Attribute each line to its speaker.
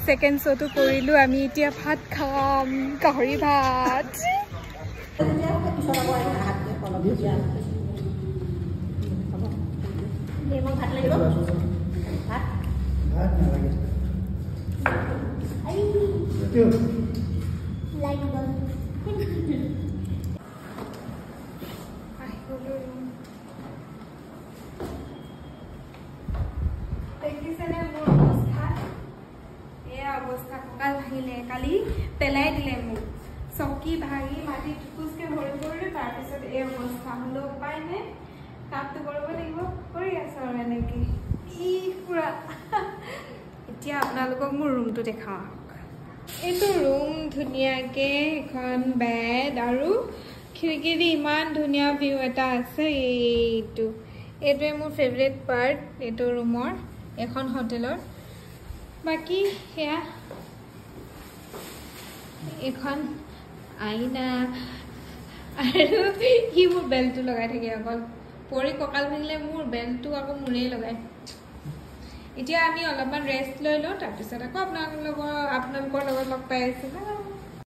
Speaker 1: second শ্ব'টো কৰিলোঁ আমি এতিয়া ভাত খাম গাহৰি ভাত অৱস্থা কঁকাল ভাঙিলে কালি পেলাই দিলে মোক চকী ভাঙি মাটিত খোজকে ভৰি পৰিলোঁ তাৰপিছত এই অৱস্থা হ'লেও উপায় নাই কামটো কৰিব লাগিব কৰি আছোঁ আৰু এনেকৈ পুৰা এতিয়া আপোনালোকক মোৰ ৰুমটো দেখাওঁ এইটো ৰুম ধুনীয়াকৈ এখন বেড আৰু খিৰিকী দি ইমান ধুনীয়া ভিউ এটা আছে এইটোৱে মোৰ ফেভৰেট পাৰ্ট এইটো ৰুমৰ এখন হোটেলৰ বাকি সেয়া এখন আইনা আৰু সি মোৰ বেল্টটো লগাই থাকে অকল পৰি কঁকাল ভাঙিলে মোৰ বেল্টটো আকৌ মোৰেই লগায় এতিয়া আমি অলপমান ৰেষ্ট লৈ লওঁ তাৰপিছত আকৌ আপোনালোকৰ লগত লগ পাই আছোঁ